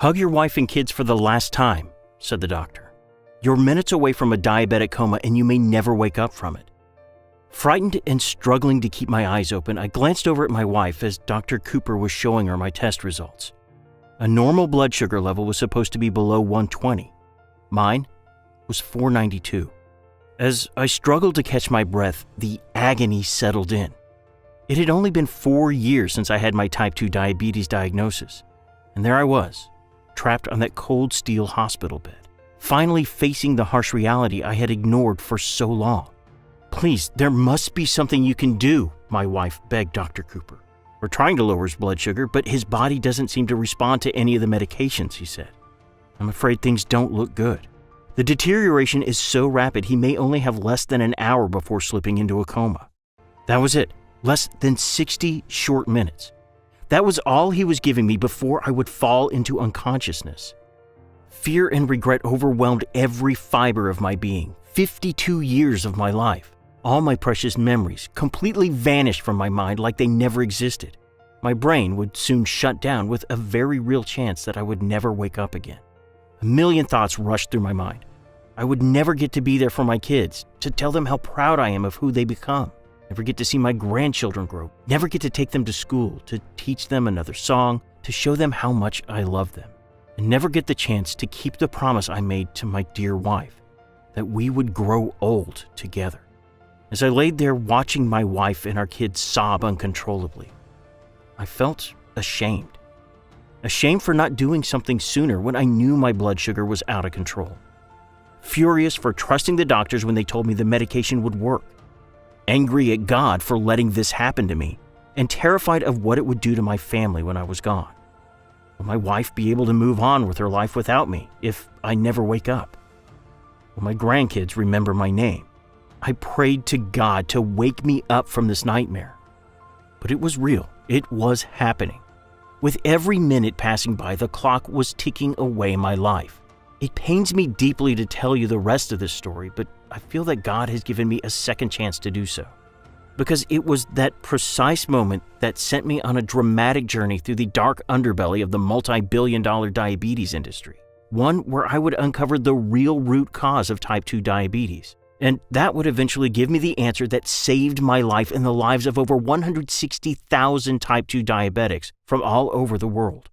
"Hug your wife and kids for the last time," said the doctor. "You're minutes away from a diabetic coma and you may never wake up from it." Frightened and struggling to keep my eyes open, I glanced over at my wife as Dr. Cooper was showing her my test results. A normal blood sugar level was supposed to be below 120. Mine was 492. As I struggled to catch my breath, the agony settled in. It had only been 4 years since I had my type 2 diabetes diagnosis, and there I was, trapped on that cold steel hospital bed, finally facing the harsh reality I had ignored for so long. "Please, there must be something you can do," my wife begged Dr. Cooper. "We're trying to lower his blood sugar, but his body doesn't seem to respond to any of the medications," he said. "I'm afraid things don't look good. The deterioration is so rapid he may only have less than an hour before slipping into a coma." That was it, less than 60 short minutes. That was all he was giving me before I would fall into unconsciousness. Fear and regret overwhelmed every fiber of my being. 52 years of my life. All my precious memories completely vanished from my mind like they never existed. My brain would soon shut down with a very real chance that I would never wake up again. A million thoughts rushed through my mind. I would never get to be there for my kids, to tell them how proud I am of who they become. Never get to see my grandchildren grow. Never get to take them to school, to teach them another song, to show them how much I love them. And never get the chance to keep the promise I made to my dear wife, that we would grow old together. As I laid there watching my wife and our kids sob uncontrollably, I felt ashamed. Ashamed for not doing something sooner when I knew my blood sugar was out of control. Furious for trusting the doctors when they told me the medication would work. Angry at God for letting this happen to me, and terrified of what it would do to my family when I was gone. Will my wife be able to move on with her life without me if I never wake up? Will my grandkids remember my name? I prayed to God to wake me up from this nightmare. But it was real. It was happening. With every minute passing by, the clock was ticking away my life. It pains me deeply to tell you the rest of this story, but I feel that God has given me a second chance to do so. Because it was that precise moment that sent me on a dramatic journey through the dark underbelly of the multi-billion-dollar diabetes industry. One where I would uncover the real root cause of type 2 diabetes. And that would eventually give me the answer that saved my life and the lives of over 160,000 type 2 diabetics from all over the world.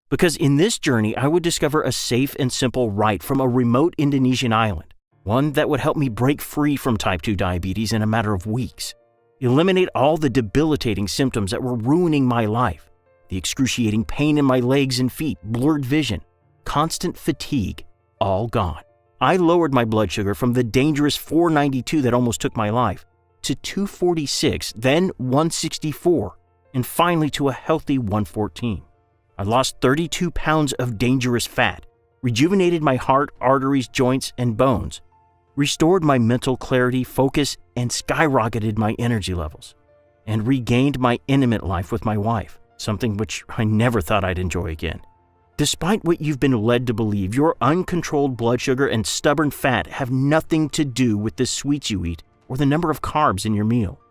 Because in this journey, I would discover a safe and simple right from a remote Indonesian island, one that would help me break free from type 2 diabetes in a matter of weeks, eliminate all the debilitating symptoms that were ruining my life, the excruciating pain in my legs and feet, blurred vision, constant fatigue, all gone. I lowered my blood sugar from the dangerous 492 that almost took my life to 246, then 164, and finally to a healthy 114. I lost 32 pounds of dangerous fat, rejuvenated my heart, arteries, joints, and bones, restored my mental clarity, focus, and skyrocketed my energy levels, and regained my intimate life with my wife, something which I never thought I'd enjoy again. Despite what you've been led to believe, your uncontrolled blood sugar and stubborn fat have nothing to do with the sweets you eat or the number of carbs in your meal.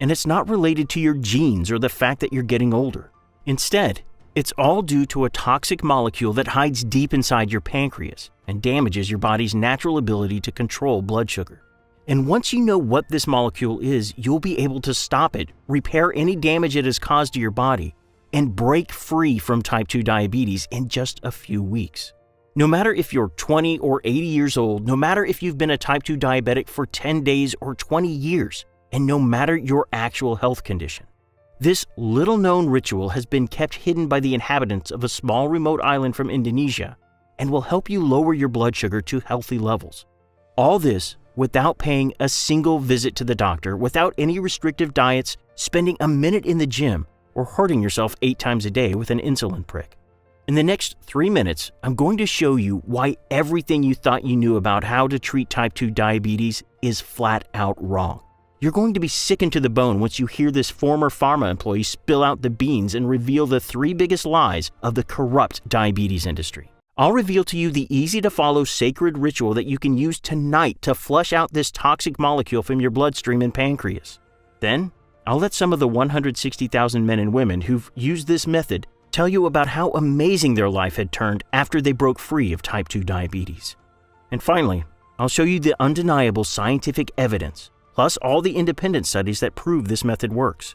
And it's not related to your genes or the fact that you're getting older. Instead, it's all due to a toxic molecule that hides deep inside your pancreas and damages your body's natural ability to control blood sugar. And once you know what this molecule is, you'll be able to stop it, repair any damage it has caused to your body, and break free from type 2 diabetes in just a few weeks. No matter if you're 20 or 80 years old, no matter if you've been a type 2 diabetic for 10 days or 20 years, and no matter your actual health condition. This little-known ritual has been kept hidden by the inhabitants of a small remote island from Indonesia and will help you lower your blood sugar to healthy levels. All this without paying a single visit to the doctor, without any restrictive diets, spending a minute in the gym, or hurting yourself 8 times a day with an insulin prick. In the next 3 minutes, I'm going to show you why everything you thought you knew about how to treat type 2 diabetes is flat out wrong. You're going to be sickened to the bone once you hear this former pharma employee spill out the beans and reveal the 3 biggest lies of the corrupt diabetes industry. I'll reveal to you the easy-to-follow sacred ritual that you can use tonight to flush out this toxic molecule from your bloodstream and pancreas. Then, I'll let some of the 160,000 men and women who've used this method tell you about how amazing their life had turned after they broke free of type 2 diabetes. And finally, I'll show you the undeniable scientific evidence, plus all the independent studies that prove this method works.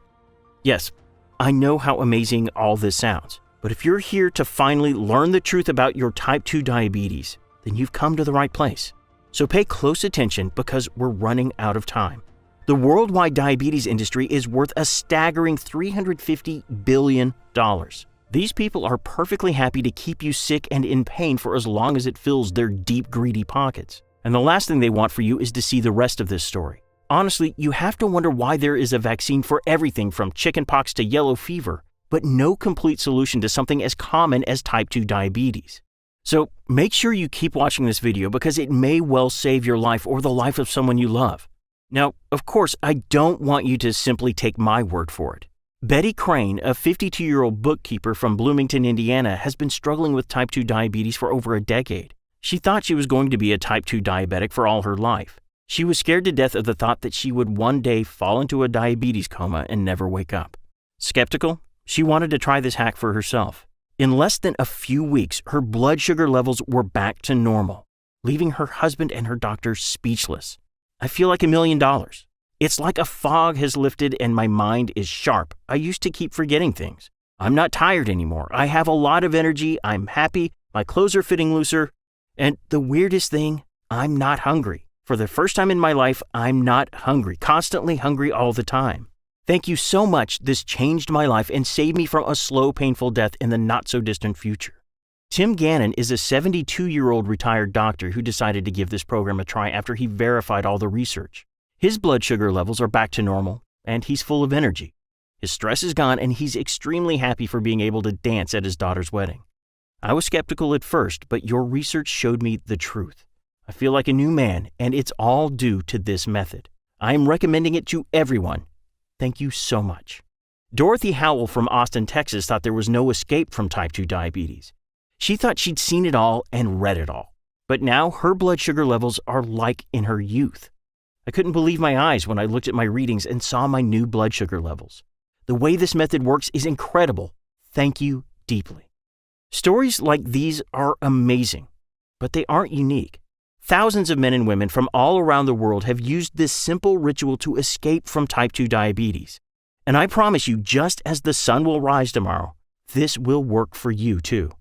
Yes, I know how amazing all this sounds, but if you're here to finally learn the truth about your type 2 diabetes, then you've come to the right place. So pay close attention because we're running out of time. The worldwide diabetes industry is worth a staggering $350 billion. These people are perfectly happy to keep you sick and in pain for as long as it fills their deep, greedy pockets. And the last thing they want for you is to see the rest of this story. Honestly, you have to wonder why there is a vaccine for everything from chickenpox to yellow fever, but no complete solution to something as common as type 2 diabetes. So make sure you keep watching this video because it may well save your life or the life of someone you love. Now, of course, I don't want you to simply take my word for it. Betty Crane, a 52-year-old bookkeeper from Bloomington, Indiana, has been struggling with type 2 diabetes for over a decade. She thought she was going to be a type 2 diabetic for all her life. She was scared to death of the thought that she would one day fall into a diabetes coma and never wake up. Skeptical, she wanted to try this hack for herself. In less than a few weeks, her blood sugar levels were back to normal, leaving her husband and her doctor speechless. I feel like $1 million. It's like a fog has lifted and my mind is sharp. I used to keep forgetting things. I'm not tired anymore. I have a lot of energy. I'm happy. My clothes are fitting looser. And the weirdest thing, I'm not hungry. For the first time in my life, I'm not hungry, constantly hungry all the time. Thank you so much. This changed my life and saved me from a slow, painful death in the not-so-distant future. Tim Gannon is a 72-year-old retired doctor who decided to give this program a try after he verified all the research. His blood sugar levels are back to normal, and he's full of energy. His stress is gone, and he's extremely happy for being able to dance at his daughter's wedding. I was skeptical at first, but your research showed me the truth. I feel like a new man, and it's all due to this method. I am recommending it to everyone. Thank you so much. Dorothy Howell from Austin, Texas thought there was no escape from type 2 diabetes. She thought she'd seen it all and read it all. But now her blood sugar levels are like in her youth. I couldn't believe my eyes when I looked at my readings and saw my new blood sugar levels. The way this method works is incredible. Thank you deeply. Stories like these are amazing, but they aren't unique. Thousands of men and women from all around the world have used this simple ritual to escape from type 2 diabetes. And I promise you, just as the sun will rise tomorrow, this will work for you too.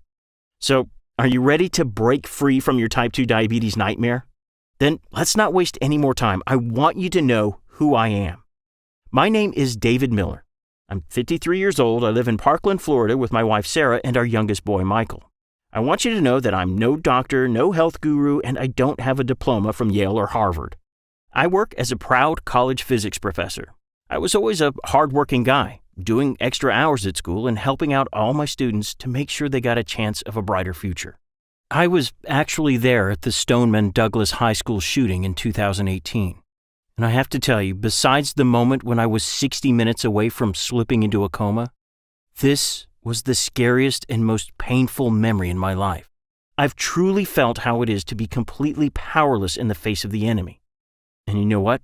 So, are you ready to break free from your type 2 diabetes nightmare? Then let's not waste any more time. I want you to know who I am. My name is David Miller. I'm 53 years old. I live in Parkland, Florida with my wife Sarah and our youngest boy Michael. I want you to know that I'm no doctor, no health guru, and I don't have a diploma from Yale or Harvard. I work as a proud college physics professor. I was always a hardworking guy, doing extra hours at school and helping out all my students to make sure they got a chance of a brighter future. I was actually there at the Stoneman Douglas High School shooting in 2018. And I have to tell you, besides the moment when I was 60 minutes away from slipping into a coma, this was the scariest and most painful memory in my life. I've truly felt how it is to be completely powerless in the face of the enemy. And you know what?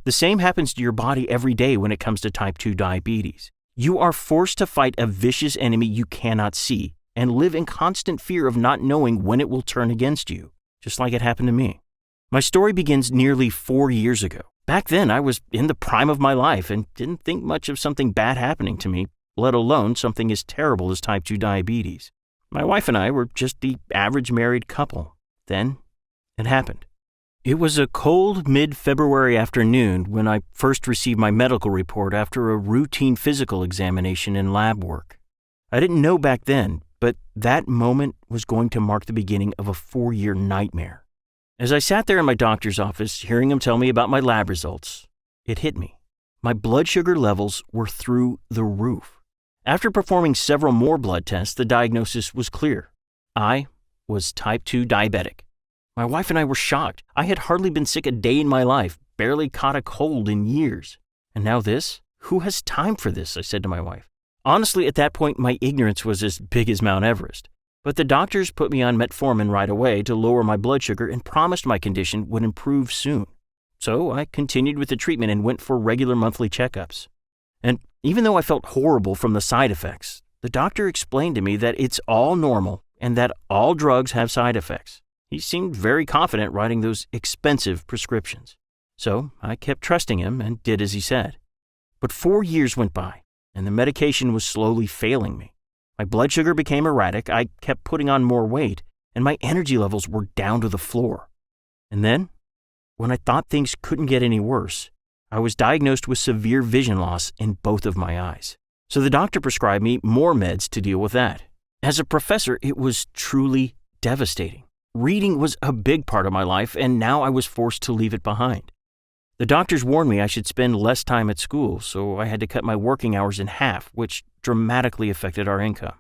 The same happens to your body every day when it comes to type 2 diabetes. You are forced to fight a vicious enemy you cannot see and live in constant fear of not knowing when it will turn against you, just like it happened to me. My story begins nearly 4 years ago. Back then, I was in the prime of my life and didn't think much of something bad happening to me, let alone something as terrible as type 2 diabetes. My wife and I were just the average married couple. Then, it happened. It was a cold mid-February afternoon when I first received my medical report after a routine physical examination and lab work. I didn't know back then, but that moment was going to mark the beginning of a 4-year nightmare. As I sat there in my doctor's office, hearing him tell me about my lab results, it hit me. My blood sugar levels were through the roof. After performing several more blood tests, the diagnosis was clear. I was type 2 diabetic. My wife and I were shocked. I had hardly been sick a day in my life, barely caught a cold in years. And now this? Who has time for this? I said to my wife. Honestly, at that point, my ignorance was as big as Mount Everest. But the doctors put me on metformin right away to lower my blood sugar and promised my condition would improve soon. So I continued with the treatment and went for regular monthly checkups. And even though I felt horrible from the side effects, The doctor explained to me that it's all normal and that all drugs have side effects. He seemed very confident writing those expensive prescriptions. So I kept trusting him and did as he said. But 4 years went by, and the medication was slowly failing me. My blood sugar became erratic, I kept putting on more weight, and my energy levels were down to the floor. And then, when I thought things couldn't get any worse, I was diagnosed with severe vision loss in both of my eyes. So the doctor prescribed me more meds to deal with that. As a professor, it was truly devastating. Reading was a big part of my life, and now I was forced to leave it behind. The doctors warned me I should spend less time at school, so I had to cut my working hours in half, which dramatically affected our income.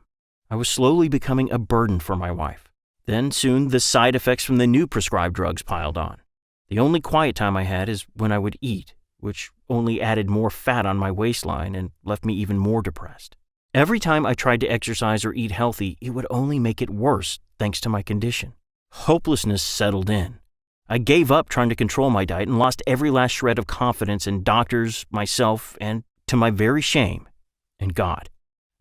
I was slowly becoming a burden for my wife. Then soon the side effects from the new prescribed drugs piled on. The only quiet time I had is when I would eat, which only added more fat on my waistline and left me even more depressed. Every time I tried to exercise or eat healthy, it would only make it worse thanks to my condition. Hopelessness settled in. I gave up trying to control my diet and lost every last shred of confidence in doctors, myself, and, to my very shame, in God.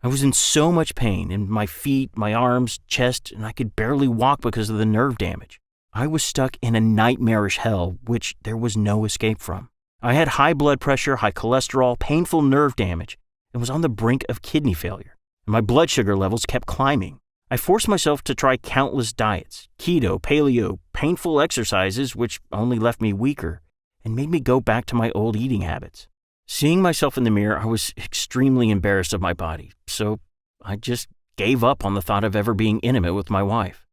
I was in so much pain in my feet, my arms, chest, and I could barely walk because of the nerve damage. I was stuck in a nightmarish hell, which there was no escape from. I had high blood pressure, high cholesterol, painful nerve damage, and was on the brink of kidney failure. And my blood sugar levels kept climbing. I forced myself to try countless diets, keto, paleo, painful exercises, which only left me weaker and made me go back to my old eating habits. Seeing myself in the mirror, I was extremely embarrassed of my body, so I just gave up on the thought of ever being intimate with my wife.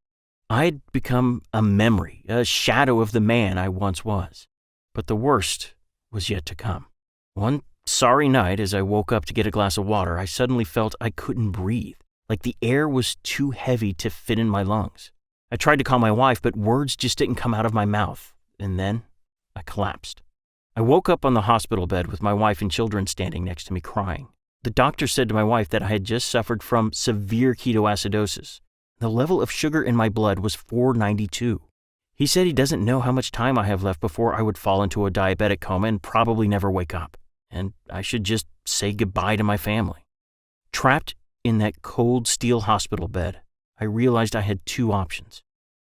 I had become a memory, a shadow of the man I once was. But the worst was yet to come. One sorry night, as I woke up to get a glass of water, I suddenly felt I couldn't breathe. Like the air was too heavy to fit in my lungs. I tried to call my wife, but words just didn't come out of my mouth. And then I collapsed. I woke up on the hospital bed with my wife and children standing next to me crying. The doctor said to my wife that I had just suffered from severe ketoacidosis. The level of sugar in my blood was 492. He said he doesn't know how much time I have left before I would fall into a diabetic coma and probably never wake up. And I should just say goodbye to my family. Trapped in that cold steel hospital bed, I realized I had two options.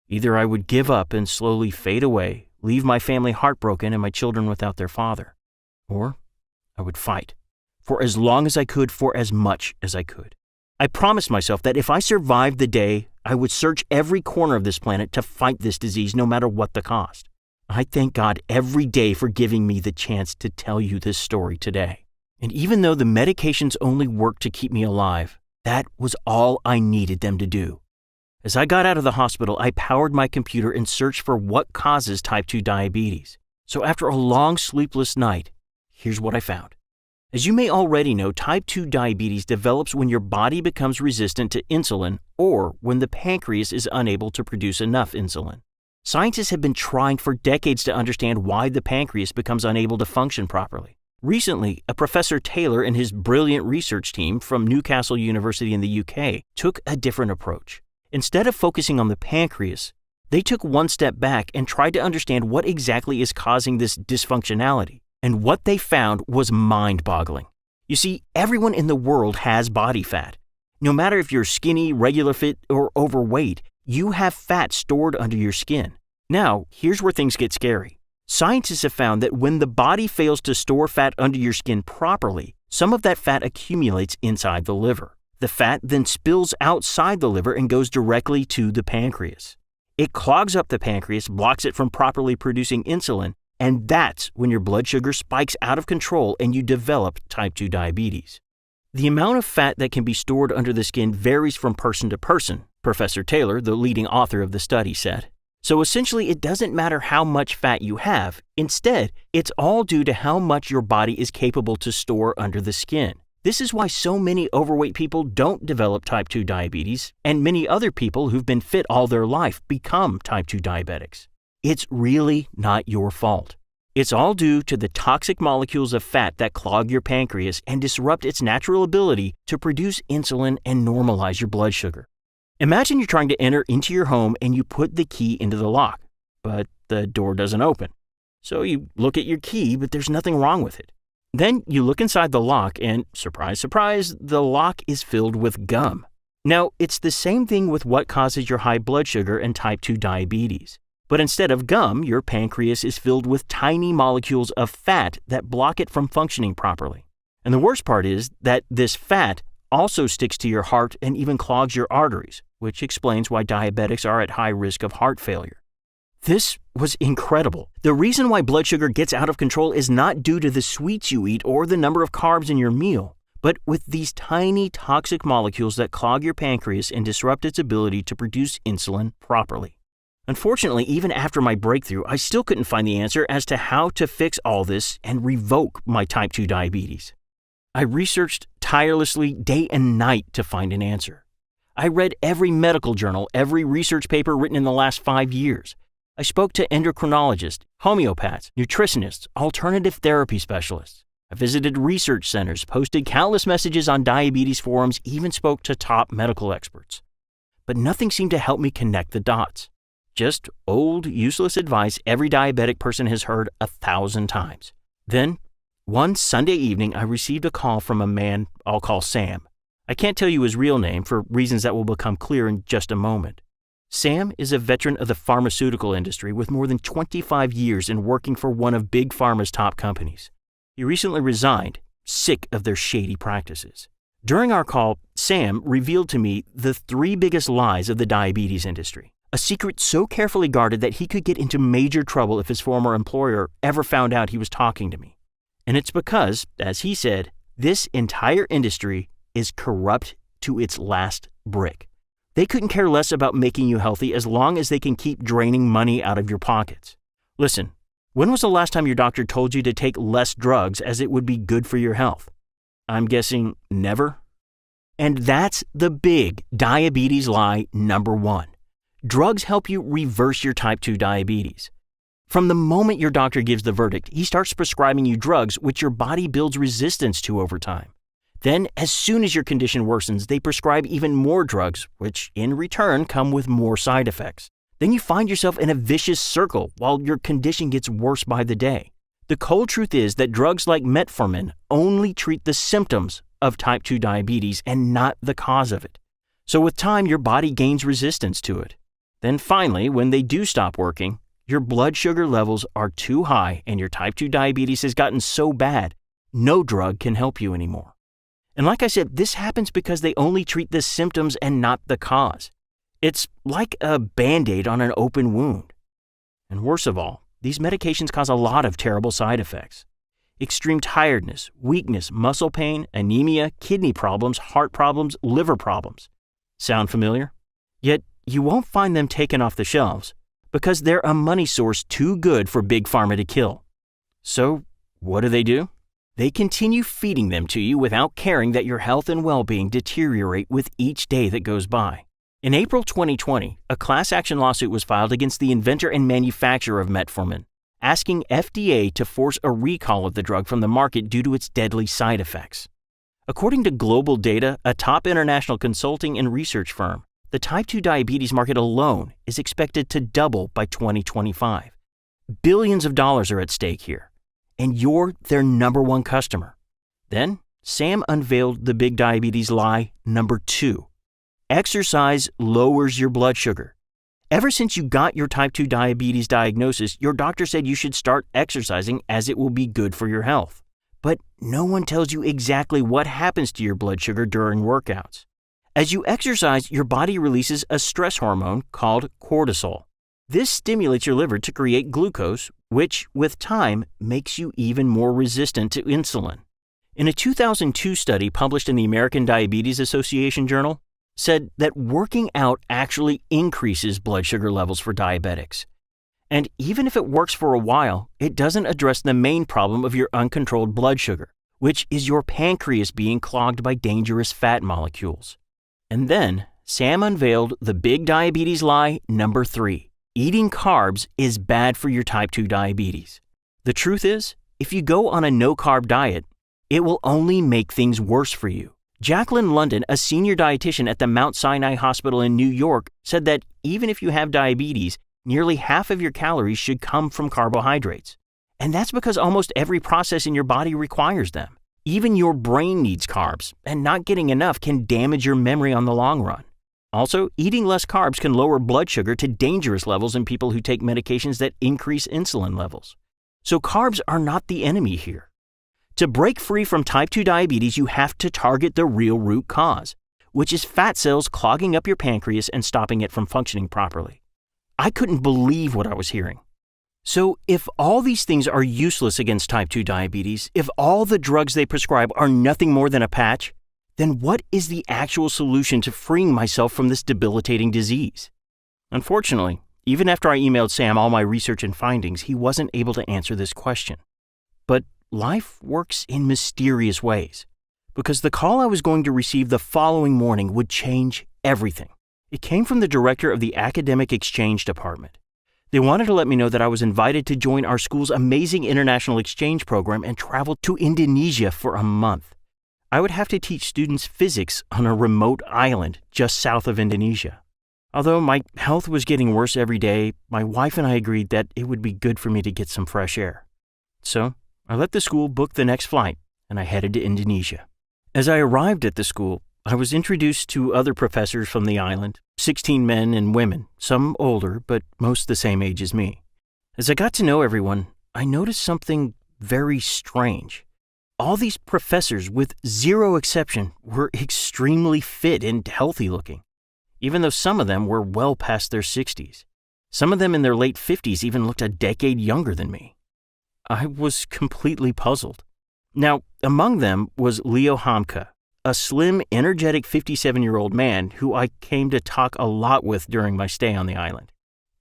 Either I would give up and slowly fade away, leave my family heartbroken and my children without their father, or I would fight, for as long as I could, for as much as I could. I promised myself that if I survived the day, I would search every corner of this planet to fight this disease no matter what the cost. I thank God every day for giving me the chance to tell you this story today. And even though the medications only worked to keep me alive, that was all I needed them to do. As I got out of the hospital, I powered my computer and searched for what causes type 2 diabetes. So after a long sleepless night, here's what I found. As you may already know, type 2 diabetes develops when your body becomes resistant to insulin or when the pancreas is unable to produce enough insulin. Scientists have been trying for decades to understand why the pancreas becomes unable to function properly. Recently, a Professor Taylor and his brilliant research team from Newcastle University in the UK took a different approach. Instead of focusing on the pancreas, they took one step back and tried to understand what exactly is causing this dysfunctionality. And what they found was mind-boggling. You see, everyone in the world has body fat. No matter if you're skinny, regular fit, or overweight, you have fat stored under your skin. Now, here's where things get scary. Scientists have found that when the body fails to store fat under your skin properly, some of that fat accumulates inside the liver. The fat then spills outside the liver and goes directly to the pancreas. It clogs up the pancreas, blocks it from properly producing insulin, and that's when your blood sugar spikes out of control and you develop type 2 diabetes. The amount of fat that can be stored under the skin varies from person to person, Professor Taylor, the leading author of the study, said. So essentially, it doesn't matter how much fat you have. Instead, it's all due to how much your body is capable to store under the skin. This is why so many overweight people don't develop type 2 diabetes, and many other people who've been fit all their life become type 2 diabetics. It's really not your fault. It's all due to the toxic molecules of fat that clog your pancreas and disrupt its natural ability to produce insulin and normalize your blood sugar. Imagine you're trying to enter into your home and you put the key into the lock, but the door doesn't open. So you look at your key, but there's nothing wrong with it. Then you look inside the lock and, surprise, surprise, the lock is filled with gum. Now, it's the same thing with what causes your high blood sugar and type 2 diabetes. But instead of gum, your pancreas is filled with tiny molecules of fat that block it from functioning properly. And the worst part is that this fat also sticks to your heart and even clogs your arteries, which explains why diabetics are at high risk of heart failure. This was incredible. The reason why blood sugar gets out of control is not due to the sweets you eat or the number of carbs in your meal, but with these tiny toxic molecules that clog your pancreas and disrupt its ability to produce insulin properly. Unfortunately, even after my breakthrough, I still couldn't find the answer as to how to fix all this and revoke my type 2 diabetes. I researched tirelessly day and night to find an answer. I read every medical journal, every research paper written in the last 5 years. I spoke to endocrinologists, homeopaths, nutritionists, alternative therapy specialists. I visited research centers, posted countless messages on diabetes forums, even spoke to top medical experts. But nothing seemed to help me connect the dots. Just old, useless advice every diabetic person has heard 1,000 times. Then, one Sunday evening, I received a call from a man I'll call Sam. I can't tell you his real name for reasons that will become clear in just a moment. Sam is a veteran of the pharmaceutical industry with more than 25 years in working for one of Big Pharma's top companies. He recently resigned, sick of their shady practices. During our call, Sam revealed to me the 3 biggest lies of the diabetes industry, a secret so carefully guarded that he could get into major trouble if his former employer ever found out he was talking to me. And it's because, as he said, this entire industry is corrupt to its last brick. They couldn't care less about making you healthy as long as they can keep draining money out of your pockets. Listen, when was the last time your doctor told you to take less drugs as it would be good for your health? I'm guessing never. And that's the big diabetes lie number 1. Drugs help you reverse your type 2 diabetes. From the moment your doctor gives the verdict, he starts prescribing you drugs which your body builds resistance to over time. Then, as soon as your condition worsens, they prescribe even more drugs, which in return come with more side effects. Then you find yourself in a vicious circle while your condition gets worse by the day. The cold truth is that drugs like metformin only treat the symptoms of type 2 diabetes and not the cause of it. So with time, your body gains resistance to it. Then finally, when they do stop working, your blood sugar levels are too high and your type 2 diabetes has gotten so bad, no drug can help you anymore. And like I said, this happens because they only treat the symptoms and not the cause. It's like a Band-Aid on an open wound. And worst of all, these medications cause a lot of terrible side effects. Extreme tiredness, weakness, muscle pain, anemia, kidney problems, heart problems, liver problems. Sound familiar? Yet you won't find them taken off the shelves because they're a money source too good for Big Pharma to kill. So what do? They continue feeding them to you without caring that your health and well-being deteriorate with each day that goes by. In April 2020, a class action lawsuit was filed against the inventor and manufacturer of metformin, asking FDA to force a recall of the drug from the market due to its deadly side effects. According to Global Data, a top international consulting and research firm, the type 2 diabetes market alone is expected to double by 2025. Billions of dollars are at stake here. And you're their number 1 customer. Then, Sam unveiled the big diabetes lie number 2. Exercise lowers your blood sugar. Ever since you got your type 2 diabetes diagnosis, your doctor said you should start exercising as it will be good for your health. But no one tells you exactly what happens to your blood sugar during workouts. As you exercise, your body releases a stress hormone called cortisol. This stimulates your liver to create glucose, which, with time, makes you even more resistant to insulin. In a 2002 study published in the American Diabetes Association Journal, said that working out actually increases blood sugar levels for diabetics. And even if it works for a while, it doesn't address the main problem of your uncontrolled blood sugar, which is your pancreas being clogged by dangerous fat molecules. And then, Sam unveiled the big diabetes lie number 3. Eating carbs is bad for your type 2 diabetes. The truth is, if you go on a no-carb diet, it will only make things worse for you. Jacqueline London, a senior dietitian at the Mount Sinai Hospital in New York, said that even if you have diabetes, nearly half of your calories should come from carbohydrates. And that's because almost every process in your body requires them. Even your brain needs carbs, and not getting enough can damage your memory on the long run. Also, eating less carbs can lower blood sugar to dangerous levels in people who take medications that increase insulin levels. So carbs are not the enemy here. To break free from type 2 diabetes, you have to target the real root cause, which is fat cells clogging up your pancreas and stopping it from functioning properly. I couldn't believe what I was hearing. So if all these things are useless against type 2 diabetes, if all the drugs they prescribe are nothing more than a patch, then what is the actual solution to freeing myself from this debilitating disease? Unfortunately, even after I emailed Sam all my research and findings, he wasn't able to answer this question. But life works in mysterious ways, because the call I was going to receive the following morning would change everything. It came from the director of the Academic Exchange Department. They wanted to let me know that I was invited to join our school's amazing international exchange program and travel to Indonesia for a month. I would have to teach students physics on a remote island just south of Indonesia. Although my health was getting worse every day, my wife and I agreed that it would be good for me to get some fresh air. So I let the school book the next flight, and I headed to Indonesia. As I arrived at the school, I was introduced to other professors from the island, 16 men and women, some older, but most the same age as me. As I got to know everyone, I noticed something very strange. All these professors, with zero exception, were extremely fit and healthy looking, even though some of them were well past their 60s. Some of them in their late 50s even looked a decade younger than me. I was completely puzzled. Now, among them was Leo Hamka, a slim, energetic 57-year-old man who I came to talk a lot with during my stay on the island.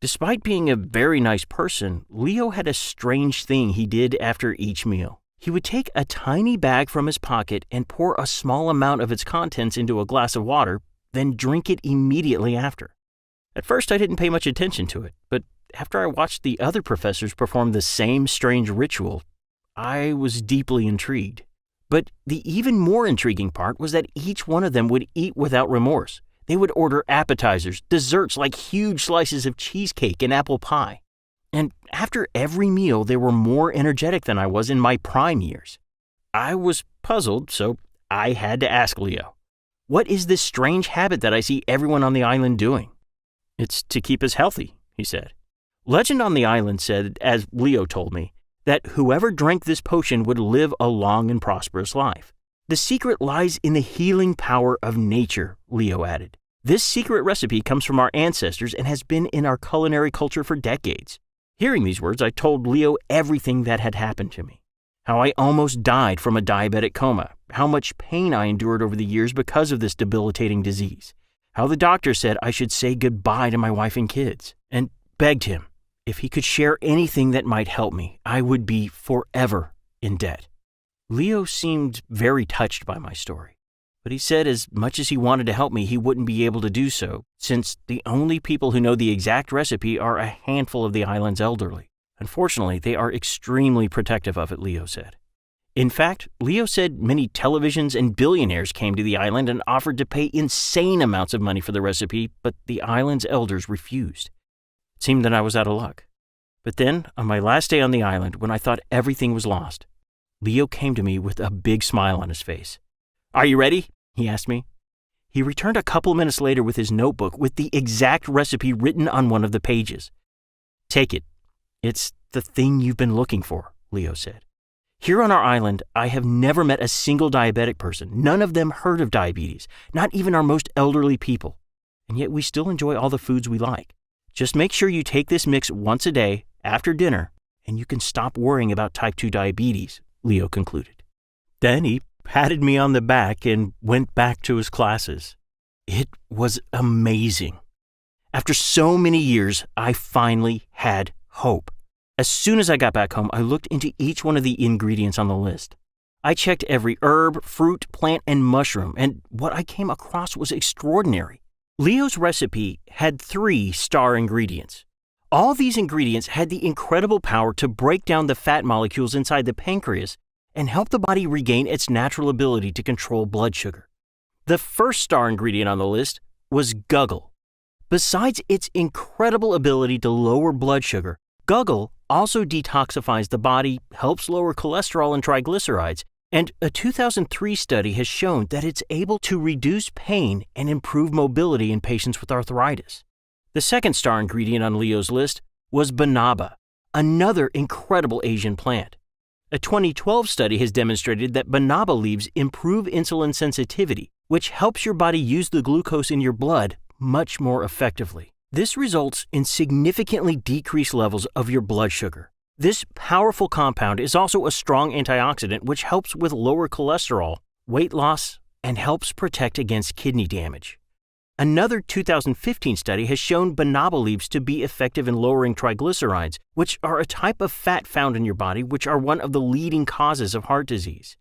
Despite being a very nice person, Leo had a strange thing he did after each meal. He would take a tiny bag from his pocket and pour a small amount of its contents into a glass of water, then drink it immediately after. At first, I didn't pay much attention to it, but after I watched the other professors perform the same strange ritual, I was deeply intrigued. But the even more intriguing part was that each one of them would eat without remorse. They would order appetizers, desserts like huge slices of cheesecake and apple pie. And after every meal, they were more energetic than I was in my prime years. I was puzzled, so I had to ask Leo, what is this strange habit that I see everyone on the island doing? It's to keep us healthy, he said. Legend on the island said, as Leo told me, that whoever drank this potion would live a long and prosperous life. The secret lies in the healing power of nature, Leo added. This secret recipe comes from our ancestors and has been in our culinary culture for decades. Hearing these words, I told Leo everything that had happened to me. How I almost died from a diabetic coma, how much pain I endured over the years because of this debilitating disease, how the doctor said I should say goodbye to my wife and kids, and begged him, if he could share anything that might help me, I would be forever in debt. Leo seemed very touched by my story, but he said as much as he wanted to help me, he wouldn't be able to do so, since the only people who know the exact recipe are a handful of the island's elderly. Unfortunately, they are extremely protective of it, Leo said. In fact, Leo said many televisions and billionaires came to the island and offered to pay insane amounts of money for the recipe, but the island's elders refused. It seemed that I was out of luck. But then, on my last day on the island, when I thought everything was lost, Leo came to me with a big smile on his face. "Are you ready?" he asked me. He returned a couple minutes later with his notebook with the exact recipe written on one of the pages. "Take it. It's the thing you've been looking for," Leo said. "Here on our island, I have never met a single diabetic person. None of them heard of diabetes, not even our most elderly people. And yet we still enjoy all the foods we like. Just make sure you take this mix once a day, after dinner, and you can stop worrying about type 2 diabetes," Leo concluded. Then he patted me on the back and went back to his classes. It was amazing. After so many years, I finally had hope. As soon as I got back home, I looked into each one of the ingredients on the list. I checked every herb, fruit, plant, and mushroom, and what I came across was extraordinary. Leo's recipe had 3 star ingredients. All these ingredients had the incredible power to break down the fat molecules inside the pancreas and help the body regain its natural ability to control blood sugar. The first star ingredient on the list was guggle. Besides its incredible ability to lower blood sugar, Guggle also detoxifies the body, helps lower cholesterol and triglycerides, and a 2003 study has shown that it's able to reduce pain and improve mobility in patients with arthritis. The second star ingredient on Leo's list was banaba, another incredible Asian plant. A 2012 study has demonstrated that banaba leaves improve insulin sensitivity, which helps your body use the glucose in your blood much more effectively. This results in significantly decreased levels of your blood sugar. This powerful compound is also a strong antioxidant which helps with lower cholesterol, weight loss, and helps protect against kidney damage. Another 2015 study has shown banaba leaves to be effective in lowering triglycerides, which are a type of fat found in your body which are one of the leading causes of heart disease.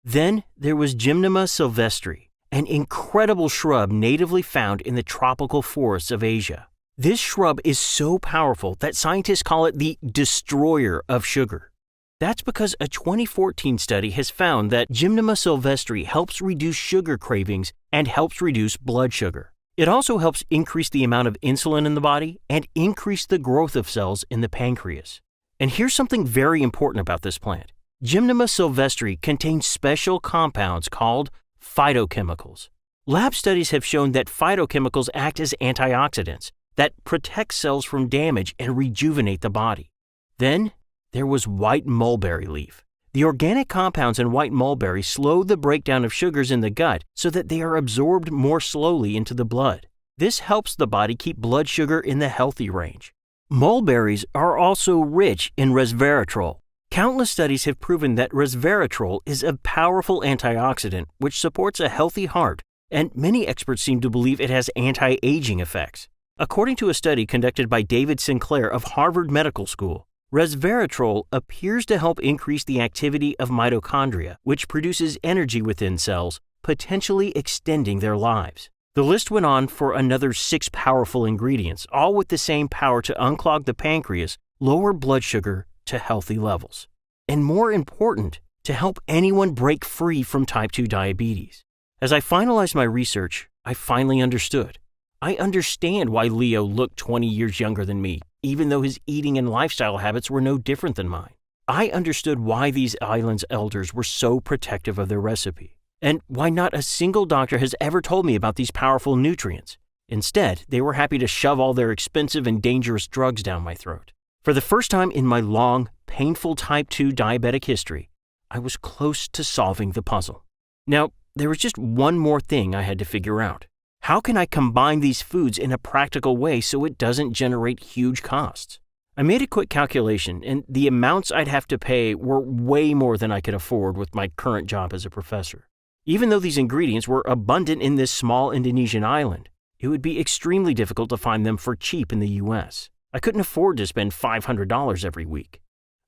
Then there was Gymnema sylvestre, an incredible shrub natively found in the tropical forests of Asia. This shrub is so powerful that scientists call it the destroyer of sugar. That's because a 2014 study has found that Gymnema sylvestre helps reduce sugar cravings and helps reduce blood sugar. It also helps increase the amount of insulin in the body and increase the growth of cells in the pancreas. And here's something very important about this plant. Gymnema sylvestre contains special compounds called phytochemicals. Lab studies have shown that phytochemicals act as antioxidants that protect cells from damage and rejuvenate the body. Then there was white mulberry leaf. The organic compounds in white mulberry slow the breakdown of sugars in the gut so that they are absorbed more slowly into the blood. This helps the body keep blood sugar in the healthy range. Mulberries are also rich in resveratrol. Countless studies have proven that resveratrol is a powerful antioxidant which supports a healthy heart, and many experts seem to believe it has anti-aging effects. According to a study conducted by David Sinclair of Harvard Medical School, resveratrol appears to help increase the activity of mitochondria, which produces energy within cells, potentially extending their lives. The list went on for another 6 powerful ingredients, all with the same power to unclog the pancreas, lower blood sugar to healthy levels, and more important, to help anyone break free from type 2 diabetes. As I finalized my research, I finally understood. I understand why Leo looked 20 years younger than me, even though his eating and lifestyle habits were no different than mine. I understood why these islands' elders were so protective of their recipe, and why not a single doctor has ever told me about these powerful nutrients. Instead, they were happy to shove all their expensive and dangerous drugs down my throat. For the first time in my long, painful type 2 diabetic history, I was close to solving the puzzle. Now, there was just one more thing I had to figure out. How can I combine these foods in a practical way so it doesn't generate huge costs? I made a quick calculation, and the amounts I'd have to pay were way more than I could afford with my current job as a professor. Even though these ingredients were abundant in this small Indonesian island, it would be extremely difficult to find them for cheap in the US. I couldn't afford to spend $500 every week.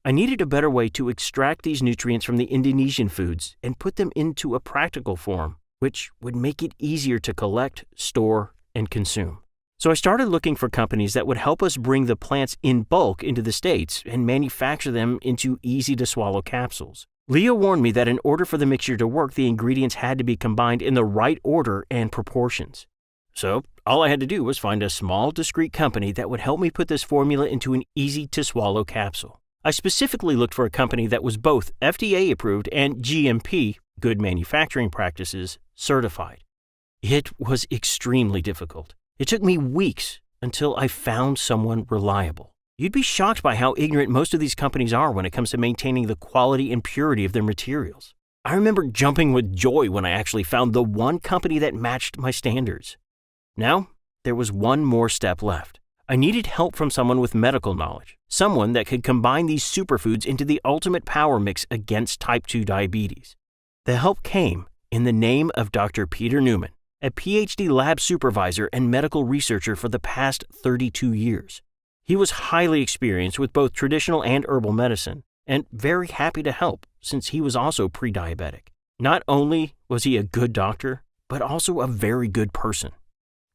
I needed a better way to extract these nutrients from the Indonesian foods and put them into a practical form, which would make it easier to collect, store, and consume. So I started looking for companies that would help us bring the plants in bulk into the States and manufacture them into easy-to-swallow capsules. Leo warned me that in order for the mixture to work, the ingredients had to be combined in the right order and proportions. So all I had to do was find a small, discreet company that would help me put this formula into an easy-to-swallow capsule. I specifically looked for a company that was both FDA-approved and GMP, Good Manufacturing Practices, certified. It was extremely difficult. It took me weeks until I found someone reliable. You'd be shocked by how ignorant most of these companies are when it comes to maintaining the quality and purity of their materials. I remember jumping with joy when I actually found the one company that matched my standards. Now, there was one more step left. I needed help from someone with medical knowledge, someone that could combine these superfoods into the ultimate power mix against type 2 diabetes. The help came in the name of Dr. Peter Newman, a PhD lab supervisor and medical researcher for the past 32 years. He was highly experienced with both traditional and herbal medicine, and very happy to help since he was also pre-diabetic. Not only was he a good doctor, but also a very good person.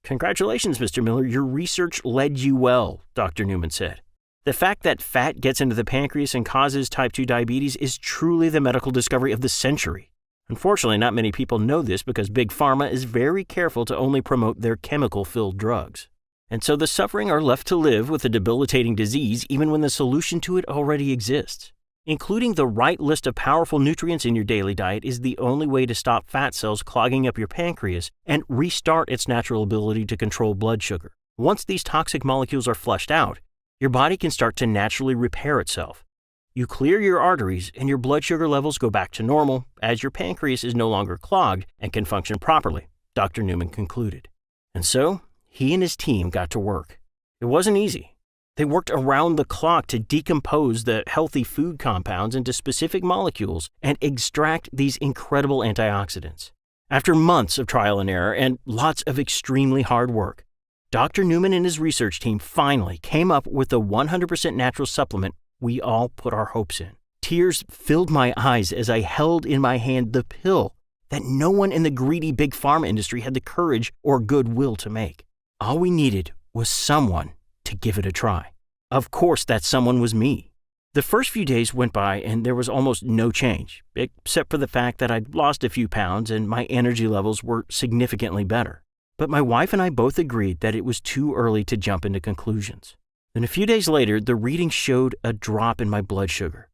"Congratulations, Mr. Miller, your research led you well," Dr. Newman said. "The fact that fat gets into the pancreas and causes type 2 diabetes is truly the medical discovery of the century. Unfortunately, not many people know this because Big Pharma is very careful to only promote their chemical-filled drugs." And so the suffering are left to live with a debilitating disease even when the solution to it already exists. Including the right list of powerful nutrients in your daily diet is the only way to stop fat cells clogging up your pancreas and restart its natural ability to control blood sugar. Once these toxic molecules are flushed out, your body can start to naturally repair itself. You clear your arteries and your blood sugar levels go back to normal as your pancreas is no longer clogged and can function properly, Dr. Newman concluded. And so, he and his team got to work. It wasn't easy. They worked around the clock to decompose the healthy food compounds into specific molecules and extract these incredible antioxidants. After months of trial and error and lots of extremely hard work, Dr. Newman and his research team finally came up with the 100% natural supplement we all put our hopes in. Tears filled my eyes as I held in my hand the pill that no one in the greedy big pharma industry had the courage or goodwill to make. All we needed was someone to give it a try. Of course, that someone was me. The first few days went by and there was almost no change, except for the fact that I'd lost a few pounds and my energy levels were significantly better. But my wife and I both agreed that it was too early to jump into conclusions. Then a few days later, the reading showed a drop in my blood sugar,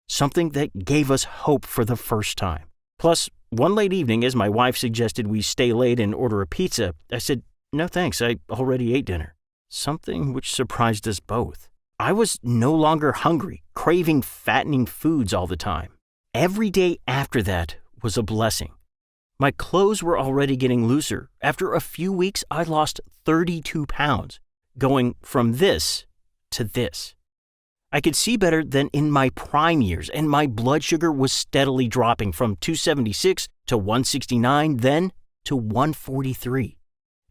something that gave us hope for the first time. Plus, one late evening, as my wife suggested we stay late and order a pizza, I said, "No thanks, I already ate dinner." Something which surprised us both. I was no longer hungry, craving fattening foods all the time. Every day after that was a blessing. My clothes were already getting looser. After a few weeks, I lost 32 pounds, going from this to this. I could see better than in my prime years, and my blood sugar was steadily dropping from 276 to 169, then to 143.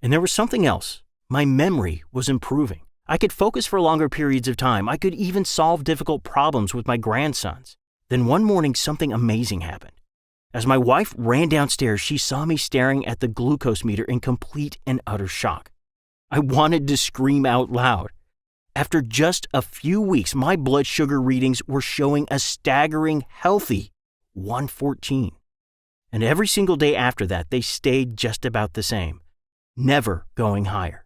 And there was something else. My memory was improving. I could focus for longer periods of time. I could even solve difficult problems with my grandsons. Then one morning, something amazing happened. As my wife ran downstairs, she saw me staring at the glucose meter in complete and utter shock. I wanted to scream out loud. After just a few weeks, my blood sugar readings were showing a staggering, healthy 114. And every single day after that, they stayed just about the same, never going higher.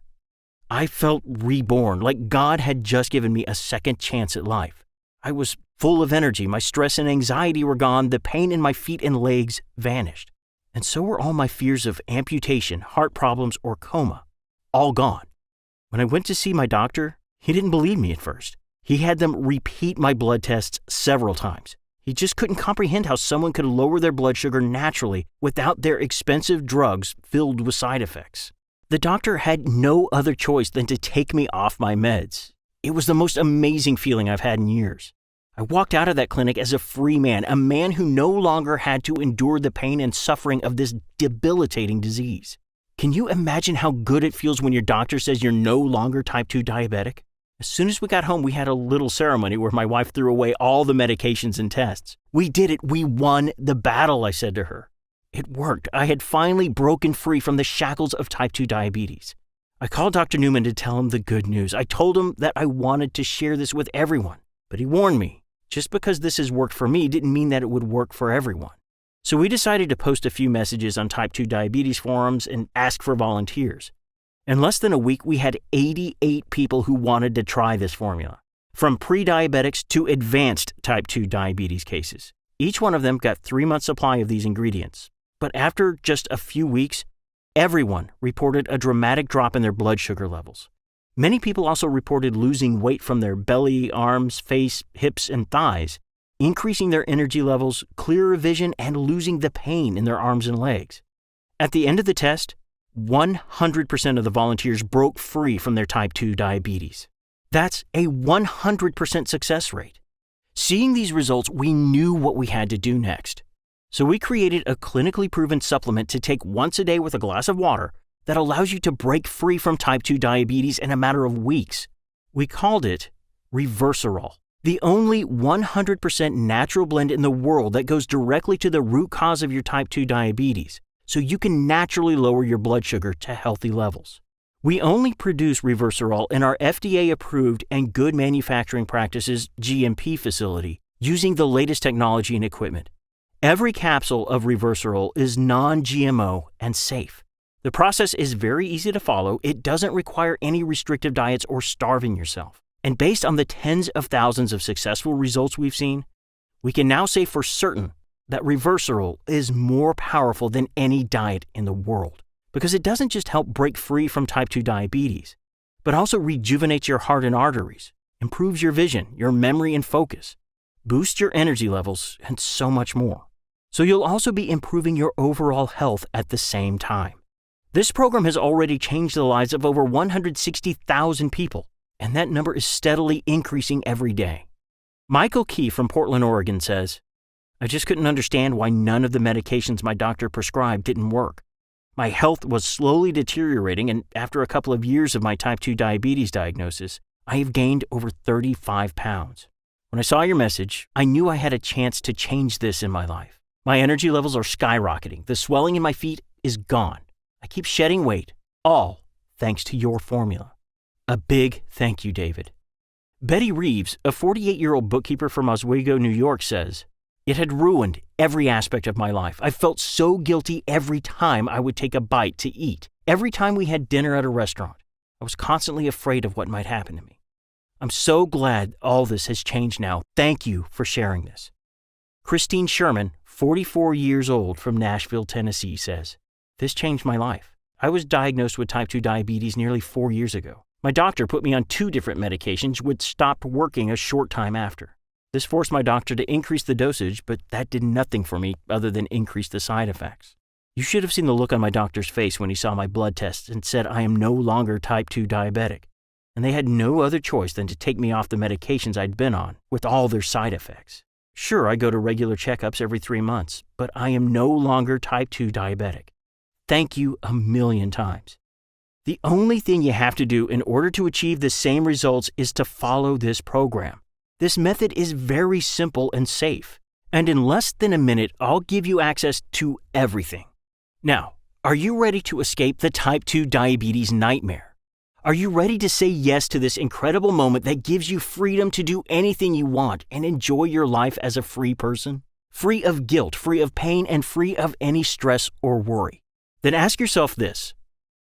I felt reborn, like God had just given me a second chance at life. I was full of energy, my stress and anxiety were gone, the pain in my feet and legs vanished. And so were all my fears of amputation, heart problems, or coma, all gone. When I went to see my doctor, he didn't believe me at first. He had them repeat my blood tests several times. He just couldn't comprehend how someone could lower their blood sugar naturally without their expensive drugs filled with side effects. The doctor had no other choice than to take me off my meds. It was the most amazing feeling I've had in years. I walked out of that clinic as a free man, a man who no longer had to endure the pain and suffering of this debilitating disease. Can you imagine how good it feels when your doctor says you're no longer type 2 diabetic? As soon as we got home, we had a little ceremony where my wife threw away all the medications and tests. "We did it. We won the battle," I said to her. It worked. I had finally broken free from the shackles of type 2 diabetes. I called Dr. Newman to tell him the good news. I told him that I wanted to share this with everyone, but he warned me. Just because this has worked for me didn't mean that it would work for everyone. So we decided to post a few messages on type 2 diabetes forums and ask for volunteers. In less than a week, we had 88 people who wanted to try this formula, from pre-diabetics to advanced type 2 diabetes cases. Each one of them got 3 months' supply of these ingredients. But after just a few weeks, everyone reported a dramatic drop in their blood sugar levels. Many people also reported losing weight from their belly, arms, face, hips, and thighs, increasing their energy levels, clearer vision, and losing the pain in their arms and legs. At the end of the test, 100% of the volunteers broke free from their type 2 diabetes. That's a 100% success rate. Seeing these results, we knew what we had to do next. So we created a clinically proven supplement to take once a day with a glass of water that allows you to break free from type 2 diabetes in a matter of weeks. We called it Reversirol, the only 100% natural blend in the world that goes directly to the root cause of your type 2 diabetes, so you can naturally lower your blood sugar to healthy levels. We only produce Reversirol in our FDA-approved and good manufacturing practices GMP facility using the latest technology and equipment. Every capsule of Reversirol is non-GMO and safe. The process is very easy to follow. It doesn't require any restrictive diets or starving yourself. And based on the tens of thousands of successful results we've seen, we can now say for certain that Reversirol is more powerful than any diet in the world, because it doesn't just help break free from type 2 diabetes, but also rejuvenates your heart and arteries, improves your vision, your memory and focus, boosts your energy levels, and so much more. So you'll also be improving your overall health at the same time. This program has already changed the lives of over 160,000 people, and that number is steadily increasing every day. Michael Key from Portland, Oregon says, "I just couldn't understand why none of the medications my doctor prescribed didn't work. My health was slowly deteriorating, and after a couple of years of my type 2 diabetes diagnosis, I have gained over 35 pounds. When I saw your message, I knew I had a chance to change this in my life. My energy levels are skyrocketing. The swelling in my feet is gone. I keep shedding weight, all thanks to your formula." A big thank you, David. Betty Reeves, a 48-year-old bookkeeper from Oswego, New York, says, "It had ruined every aspect of my life. I felt so guilty every time I would take a bite to eat. Every time we had dinner at a restaurant, I was constantly afraid of what might happen to me. I'm so glad all this has changed now. Thank you for sharing this." Christine Sherman, 44 years old from Nashville, Tennessee, says, "This changed my life. I was diagnosed with type 2 diabetes nearly 4 years ago. My doctor put me on 2 different medications, which stopped working a short time after. This forced my doctor to increase the dosage, but that did nothing for me other than increase the side effects. You should have seen the look on my doctor's face when he saw my blood tests and said I am no longer type 2 diabetic. And they had no other choice than to take me off the medications I'd been on, with all their side effects. Sure, I go to regular checkups every 3 months, but I am no longer type 2 diabetic. Thank you a million times. The only thing you have to do in order to achieve the same results is to follow this program. This method is very simple and safe. And in less than a minute, I'll give you access to everything. Now, are you ready to escape the type 2 diabetes nightmare? Are you ready to say yes to this incredible moment that gives you freedom to do anything you want and enjoy your life as a free person? Free of guilt, free of pain, and free of any stress or worry? Then ask yourself this.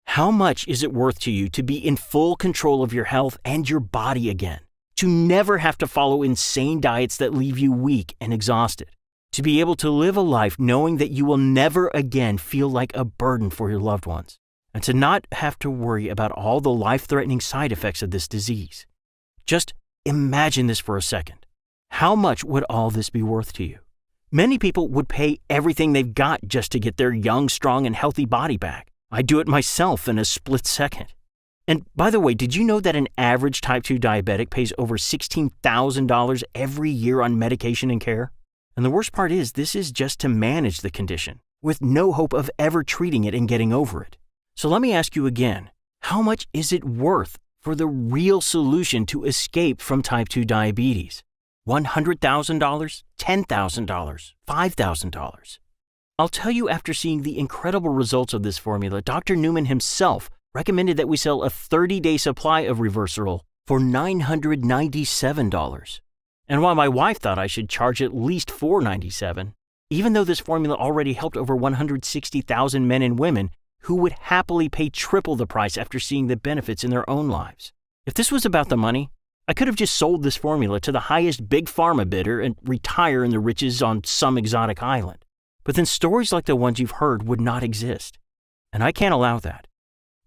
How much is it worth to you to be in full control of your health and your body again? To never have to follow insane diets that leave you weak and exhausted? To be able to live a life knowing that you will never again feel like a burden for your loved ones? And to not have to worry about all the life-threatening side effects of this disease? Just imagine this for a second. How much would all this be worth to you? Many people would pay everything they've got just to get their young, strong, and healthy body back. I do it myself in a split second. And by the way, did you know that an average type 2 diabetic pays over $16,000 every year on medication and care? And the worst part is, this is just to manage the condition, with no hope of ever treating it and getting over it. So let me ask you again, how much is it worth for the real solution to escape from type 2 diabetes? $100,000? $10,000? $5,000? I'll tell you, after seeing the incredible results of this formula, Dr. Newman himself recommended that we sell a 30-day supply of Reversirol for $997. And while my wife thought I should charge at least $497, even though this formula already helped over 160,000 men and women who would happily pay triple the price after seeing the benefits in their own lives. If this was about the money, I could have just sold this formula to the highest big pharma bidder and retire in the riches on some exotic island. But then stories like the ones you've heard would not exist. And I can't allow that.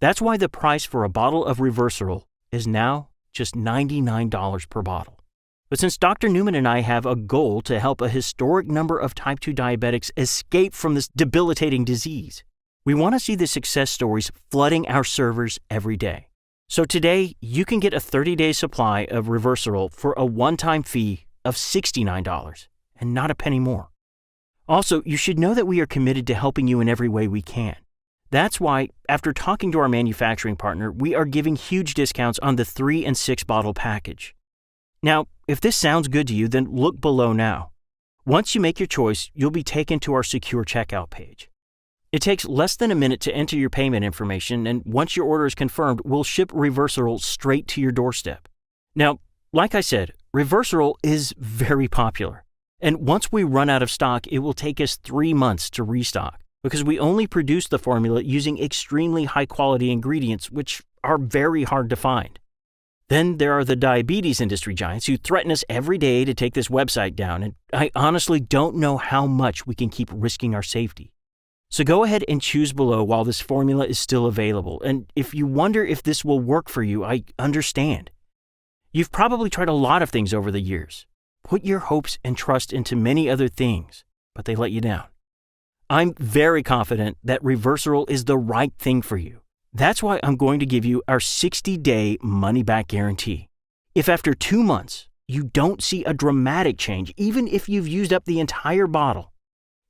That's why the price for a bottle of Reversirol is now just $99 per bottle. But since Dr. Newman and I have a goal to help a historic number of type 2 diabetics escape from this debilitating disease, we want to see the success stories flooding our servers every day. So today, you can get a 30-day supply of Reversirol for a one-time fee of $69 and not a penny more. Also, you should know that we are committed to helping you in every way we can. That's why, after talking to our manufacturing partner, we are giving huge discounts on the 3 and 6 bottle package. Now, if this sounds good to you, then look below now. Once you make your choice, you'll be taken to our secure checkout page. It takes less than a minute to enter your payment information, and once your order is confirmed, we'll ship Reversirol straight to your doorstep. Now, like I said, Reversirol is very popular. And once we run out of stock, it will take us 3 months to restock. because we only produce the formula using extremely high-quality ingredients, which are very hard to find. Then there are the diabetes industry giants who threaten us every day to take this website down, and I honestly don't know how much we can keep risking our safety. So go ahead and choose below while this formula is still available, and if you wonder if this will work for you, I understand. You've probably tried a lot of things over the years. Put your hopes and trust into many other things, but they let you down. I'm very confident that Reversirol is the right thing for you. That's why I'm going to give you our 60-day money-back guarantee. If after 2 months you don't see a dramatic change, even if you've used up the entire bottle,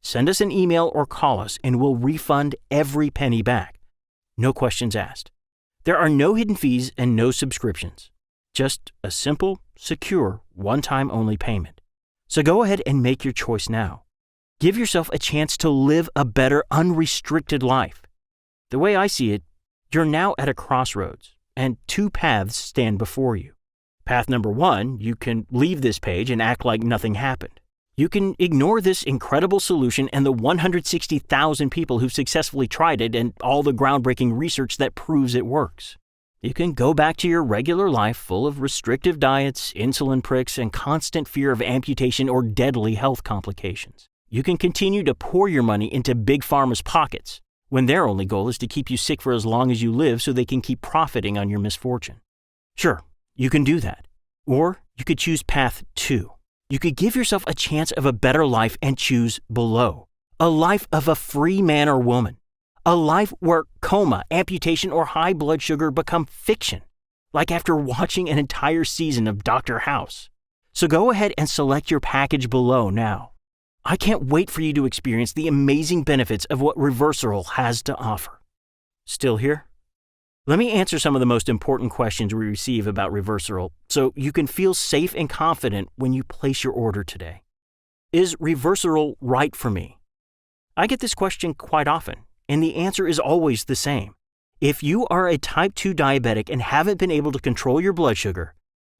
send us an email or call us and we'll refund every penny back. No questions asked. There are no hidden fees and no subscriptions. Just a simple, secure, one-time only payment. So go ahead and make your choice now. Give yourself a chance to live a better, unrestricted life. The way I see it, you're now at a crossroads, and 2 paths stand before you. Path number 1, you can leave this page and act like nothing happened. You can ignore this incredible solution and the 160,000 people who've successfully tried it and all the groundbreaking research that proves it works. You can go back to your regular life full of restrictive diets, insulin pricks, and constant fear of amputation or deadly health complications. You can continue to pour your money into Big Pharma's pockets, when their only goal is to keep you sick for as long as you live so they can keep profiting on your misfortune. Sure, you can do that. Or you could choose path 2. You could give yourself a chance of a better life and choose below. A life of a free man or woman. A life where coma, amputation, or high blood sugar become fiction, like after watching an entire season of Dr. House. So go ahead and select your package below now. I can't wait for you to experience the amazing benefits of what Reversirol has to offer. Still here? Let me answer some of the most important questions we receive about Reversirol so you can feel safe and confident when you place your order today. Is Reversirol right for me? I get this question quite often, and the answer is always the same. If you are a type 2 diabetic and haven't been able to control your blood sugar,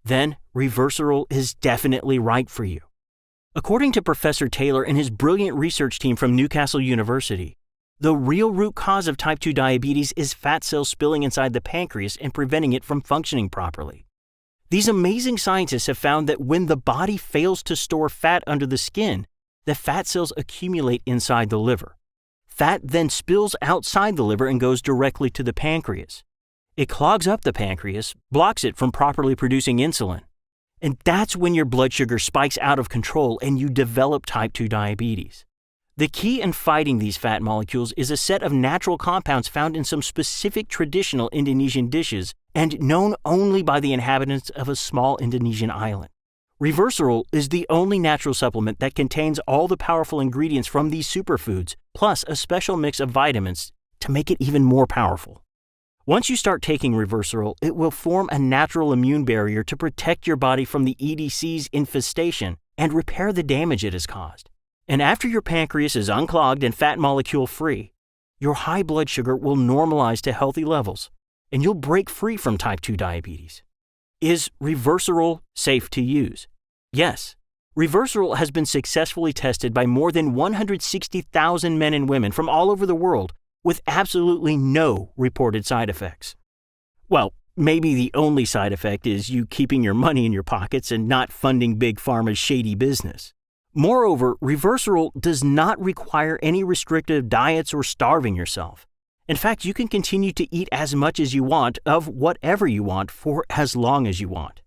then Reversirol is definitely right for you. According to Professor Taylor and his brilliant research team from Newcastle University, the real root cause of type 2 diabetes is fat cells spilling inside the pancreas and preventing it from functioning properly. These amazing scientists have found that when the body fails to store fat under the skin, the fat cells accumulate inside the liver. Fat then spills outside the liver and goes directly to the pancreas. It clogs up the pancreas, blocks it from properly producing insulin. And that's when your blood sugar spikes out of control and you develop type 2 diabetes. The key in fighting these fat molecules is a set of natural compounds found in some specific traditional Indonesian dishes and known only by the inhabitants of a small Indonesian island. Reversirol is the only natural supplement that contains all the powerful ingredients from these superfoods, plus a special mix of vitamins to make it even more powerful. Once you start taking Reversirol, it will form a natural immune barrier to protect your body from the EDC's infestation and repair the damage it has caused. And after your pancreas is unclogged and fat molecule free, your high blood sugar will normalize to healthy levels, and you'll break free from type 2 diabetes. Is Reversirol safe to use? Yes. Reversirol has been successfully tested by more than 160,000 men and women from all over the world with absolutely no reported side effects. Well, maybe the only side effect is you keeping your money in your pockets and not funding Big Pharma's shady business. Moreover, Reversirol does not require any restrictive diets or starving yourself. In fact, you can continue to eat as much as you want of whatever you want for as long as you want.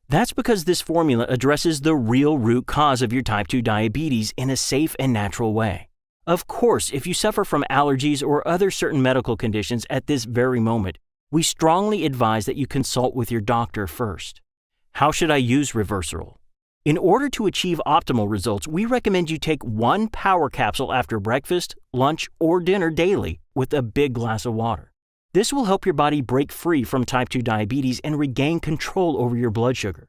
That's because this formula addresses the real root cause of your type 2 diabetes in a safe and natural way. Of course, if you suffer from allergies or other certain medical conditions at this very moment, we strongly advise that you consult with your doctor first. How should I use Reversirol? In order to achieve optimal results, we recommend you take 1 power capsule after breakfast, lunch, or dinner daily with a big glass of water. This will help your body break free from type 2 diabetes and regain control over your blood sugar.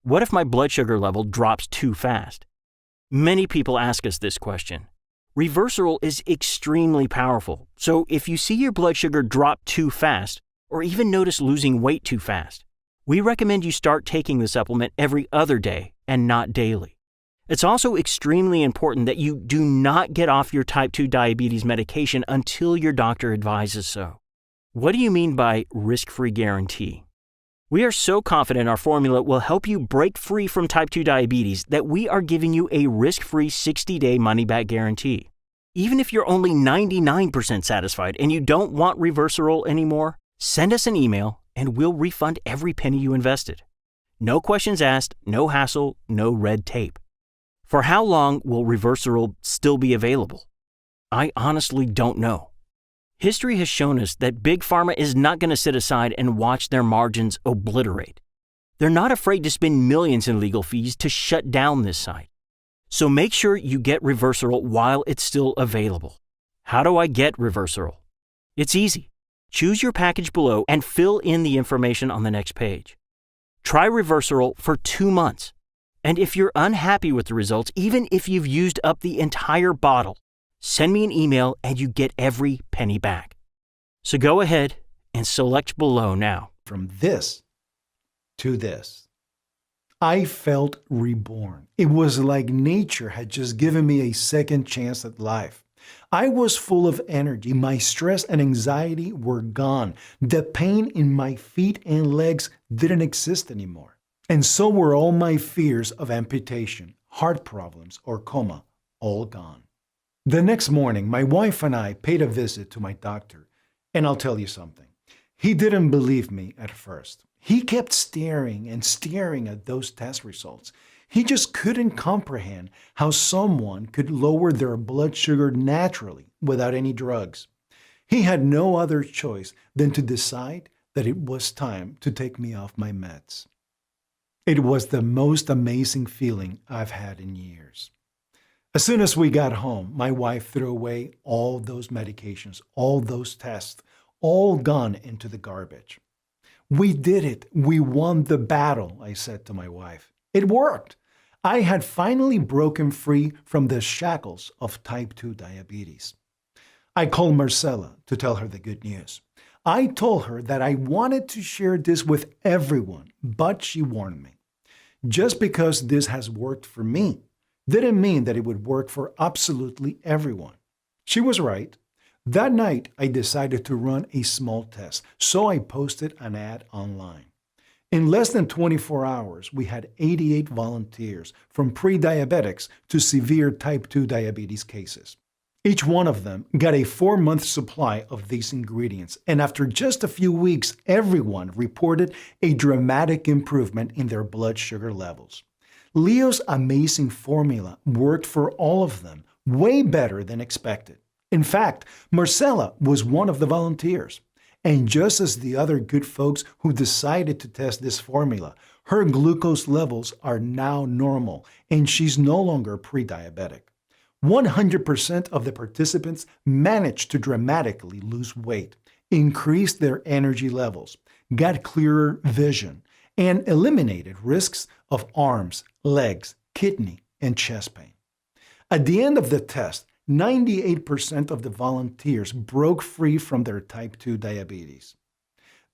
What if my blood sugar level drops too fast? Many people ask us this question. Reversirol is extremely powerful, so if you see your blood sugar drop too fast, or even notice losing weight too fast, we recommend you start taking the supplement every other day and not daily. It's also extremely important that you do not get off your type 2 diabetes medication until your doctor advises so. What do you mean by risk-free guarantee? We are so confident our formula will help you break free from type 2 diabetes that we are giving you a risk-free 60-day money-back guarantee. Even if you're only 99% satisfied and you don't want Reversirol anymore, send us an email and we'll refund every penny you invested. No questions asked, no hassle, no red tape. For how long will Reversirol still be available? I honestly don't know. History has shown us that Big Pharma is not going to sit aside and watch their margins obliterate. They're not afraid to spend millions in legal fees to shut down this site. So make sure you get Reversirol while it's still available. How do I get Reversirol? It's easy. Choose your package below and fill in the information on the next page. Try Reversirol for 2 months. And if you're unhappy with the results, even if you've used up the entire bottle, send me an email and you get every penny back. So go ahead and select below now. From this to this, I felt reborn. It was like nature had just given me a second chance at life. I was full of energy. My stress and anxiety were gone. The pain in my feet and legs didn't exist anymore. And so were all my fears of amputation, heart problems, or coma, all gone. The next morning, my wife and I paid a visit to my doctor, and I'll tell you something. He didn't believe me at first. He kept staring and staring at those test results. He just couldn't comprehend how someone could lower their blood sugar naturally without any drugs. He had no other choice than to decide that it was time to take me off my meds. It was the most amazing feeling I've had in years. As soon as we got home, my wife threw away all those medications, all those tests, all gone into the garbage. We did it. We won the battle, I said to my wife. It worked. I had finally broken free from the shackles of type 2 diabetes. I called Marcella to tell her the good news. I told her that I wanted to share this with everyone, but she warned me. Just because this has worked for me didn't mean that it would work for absolutely everyone. She was right. That night, I decided to run a small test, so I posted an ad online. In less than 24 hours, we had 88 volunteers, from pre-diabetics to severe type 2 diabetes cases. Each one of them got a 4-month supply of these ingredients, and after just a few weeks, everyone reported a dramatic improvement in their blood sugar levels. Leo's amazing formula worked for all of them, way better than expected. In fact, Marcella was one of the volunteers. And just as the other good folks who decided to test this formula, her glucose levels are now normal, and she's no longer pre-diabetic. 100% of the participants managed to dramatically lose weight, increase their energy levels, got clearer vision, and eliminated risks of arms, legs, kidney, and chest pain. At the end of the test, 98% of the volunteers broke free from their type 2 diabetes.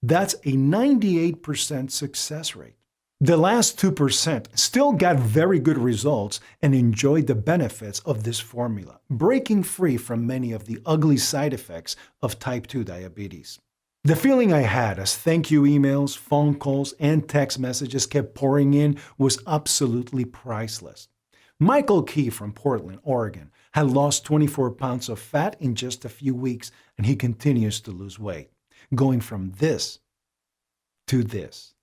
That's a 98% success rate. The last 2% still got very good results and enjoyed the benefits of this formula, breaking free from many of the ugly side effects of type 2 diabetes. The feeling I had as thank you emails, phone calls, and text messages kept pouring in was absolutely priceless. Michael Key from Portland, Oregon, had lost 24 pounds of fat in just a few weeks, and he continues to lose weight, going from this to this.